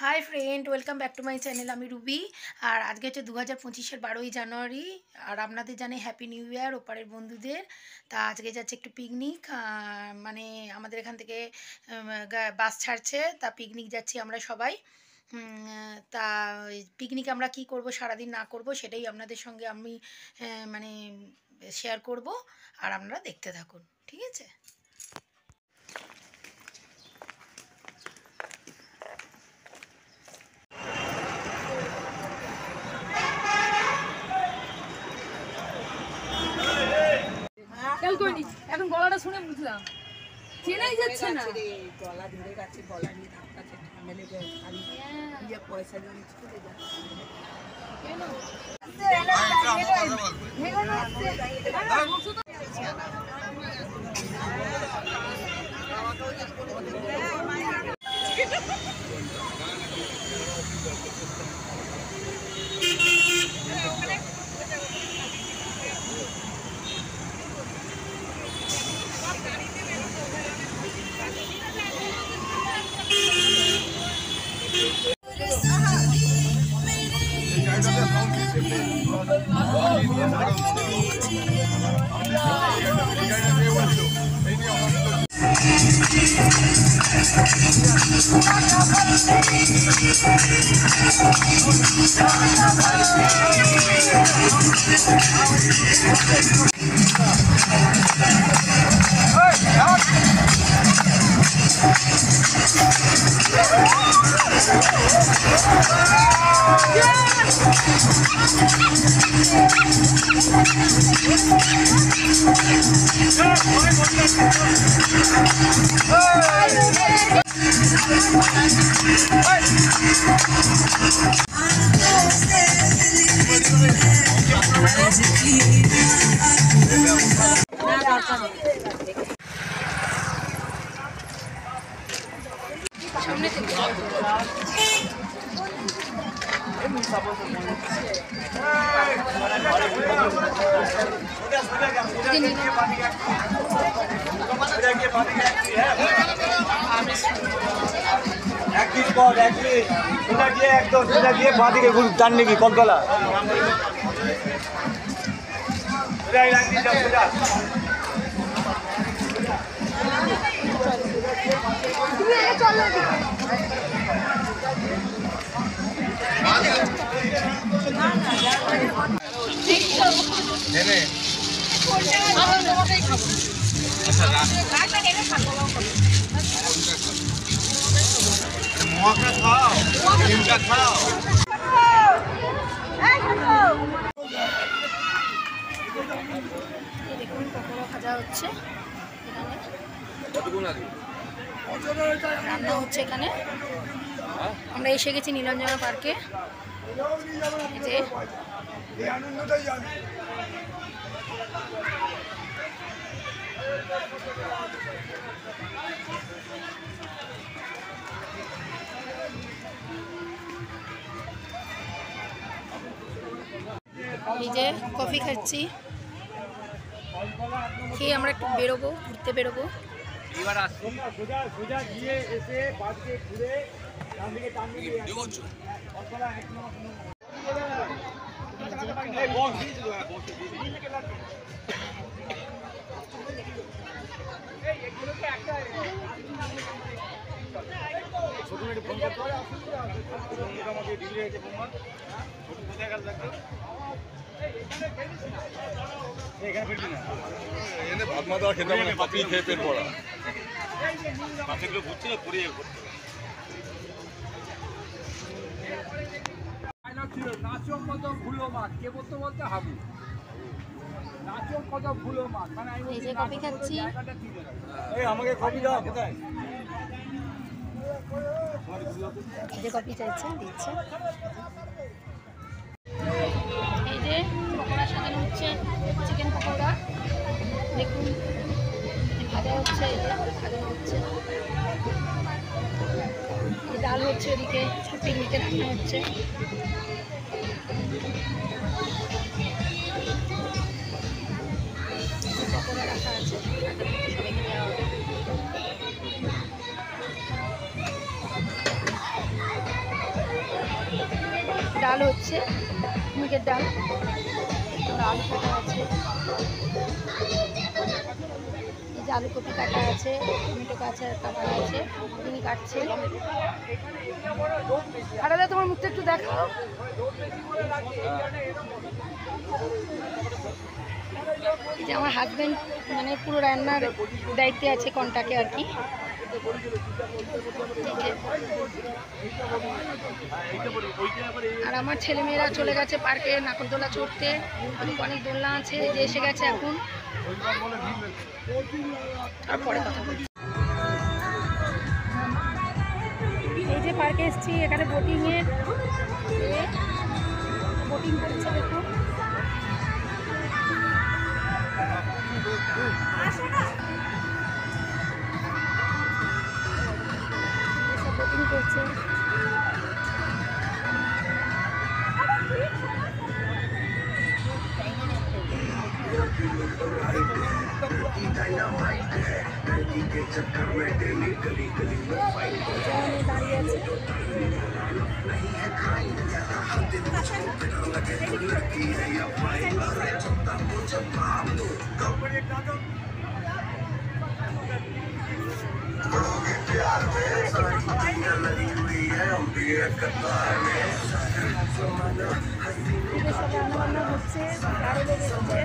Hi friend, welcome back to my channel. আমি Ruby. আর আজকে হচ্ছে 2025-এর 12ই জানুয়ারি। আর আপনাদের জানাই হ্যাপি নিউ ইয়ার ওপারের বন্ধুদের। তা আজকে যাচ্ছে একটু পিকনিক, মানে আমাদের এখান থেকে বাস ছাড়ছে, তা পিকনিক যাচ্ছি আমরা সবাই। তা পিকনিক আমরা কি করব, সারাদিন না করব, সেটাই আপনাদের সঙ্গে আমি মানে শেয়ার করব। আর আপনারা দেখতে থাকুন, ঠিক আছে? খেয়াল করিনি, এখন গলাটা শুনে বুঝলাম চেনাই যাচ্ছে না। গলা ধরে গেছে, গলা নিয়ে ধাক্কাছে, ঠান্ডা লেগে খালি পয়সা জমি চলে সামনে থেকে বাঁদিকে টান নিবি কলতলা দেখুন পকোড়া ভাজা হচ্ছে এখানে, রান্না হচ্ছে এখানে। আমরা এসে গেছি নীলাঞ্জনা পার্কে। এই যে কফি খাচ্ছি, খেয়ে আমরা একটু বেরোবো, ঘুরতে বেরোবো। ভাত মাথা খেতে হবে না, কপি খেয়ে পেট ভরা। মাথাগুলো ঘুরছে না, পুড়িয়ে নাচো কত ভুলো মাছ, কে বলতে বলতে হাবু নাচো কত ভুলো মাছ, মানে এই যে কফি খাচ্ছি। আমাকে কপি দাও কোথায়? এই যে কফি চাইছে, দিচ্ছে। এই যে পকোড়া সাজানো হচ্ছে, চিকেন পকোড়া দেখুন, ভাজা হচ্ছে, এই যে সাজানো হচ্ছে, ডাল হচ্ছে, ওদিকে পিকনিকে রান্না হচ্ছে। পকোড়া রাখা আছে, সবাইকে দেওয়া হবে। ডাল হচ্ছে, মুগের ডাল, আলু কাটা আছে, এই যে আলু কপি কাটা আছে, টমেটো কাটা আছে, তিনি কাটছে। আরে তোমার মুখটা একটু দেখাও। এই যে আমার হাজব্যান্ড মানে পুরো রান্নার দায়িত্বে আছে, কন্টাকে আর কি। আর আমার ছেলেমেয়েরা চলে গেছে পার্কে নাকরদোলা চড়তে, অনেক দোলনা আছে, যে এসে গেছে এখন। তারপরে কথা বলছি। এই যে পার্কে এসেছি, এখানে বোটিং করছে, দেখুন। বোটিং করছে। দাঁড়িয়ে আছে। রান্নাবান্না হচ্ছে, আরো লোক এসেছে।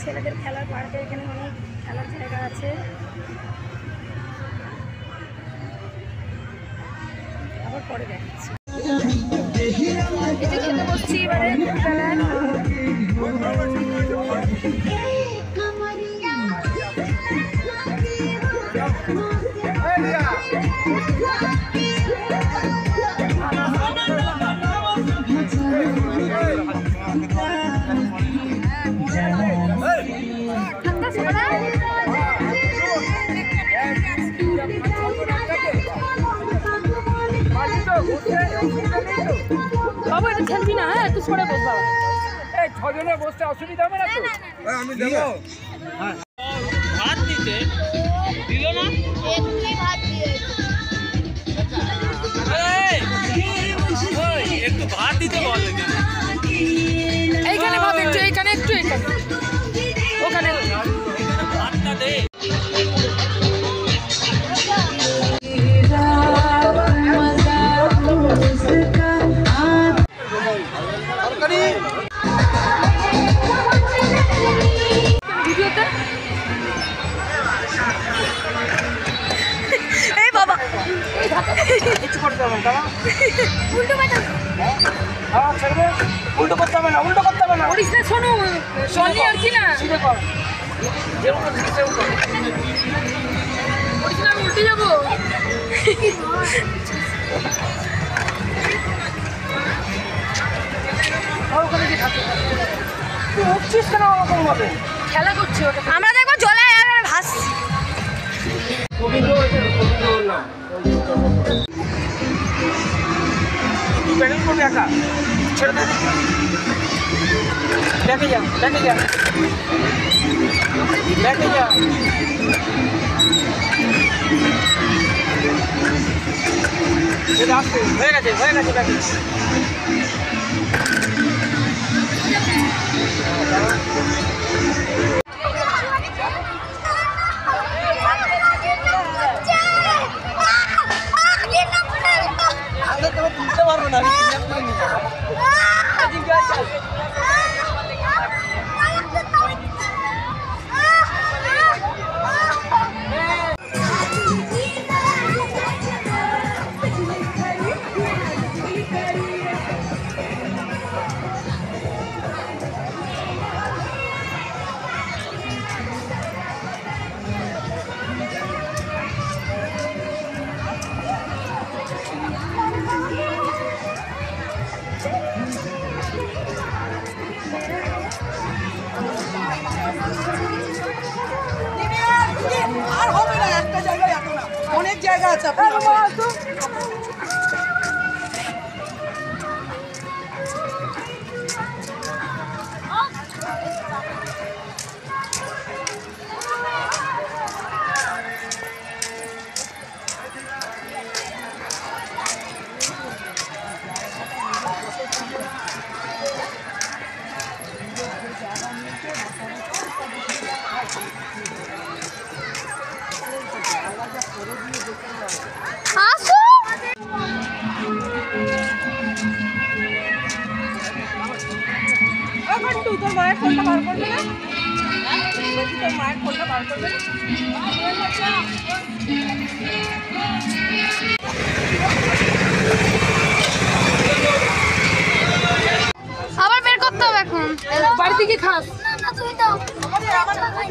ছেলেদের খেলার পার্কে এখানে অনেক খেলার জায়গা আছে। আবার পরে দেখাচ্ছি। এটা খেতে বসছি এবারে বাবু এটা খেলবি না, হ্যাঁ একটু সরে বস বাবা। এই ছজনে বসতে অসুবিধা হবে না তো? আমি দেবো। ভাত দিতে দিল না, একটু ভাত দিতে বল। এইখানে ভাত একটু, এইখানে একটু, এইখানে ওখানে ভাতটা দে। ভিডিওতে এই বাবা কিছু করতে হবে না। উল্টো পাল্টা হ্যাঁ ছেড়ে উল্টো করতে হবে না, উল্টো করতে হবে না। করিস না, শোনো শনি আর কি না সিধে কর, যেরকম সেরকম কর। করিস না, আমি উল্টে যাবো। ওখানে যে থাকে তুই উঠছিস কেন ওরকম ভাবে? খেলা করছে ওটা। আমরা দেখবো জলে ভাসছি। গোবিন্দ হয়েছে, গোবিন্দ বললাম। তুই প্যাডেল করবি একা, ছেড়ে দে। দেখে যা, দেখে যা, দেখে যা। আসতে হয়ে গেছে, হয়ে গেছে, দেখে। তুলতে পারবো না, আর হবে না, একটা জায়গায় এত না, অনেক জায়গা আছে আপনার। নান্টু তোর মায়ের ফোনটা বার করবে না? বলছি তোর মায়ের ফোনটা বার করবে না? আবার বের করতে হবে এখন বাড়ি থেকে খাস না তুমি দাও আমার খাই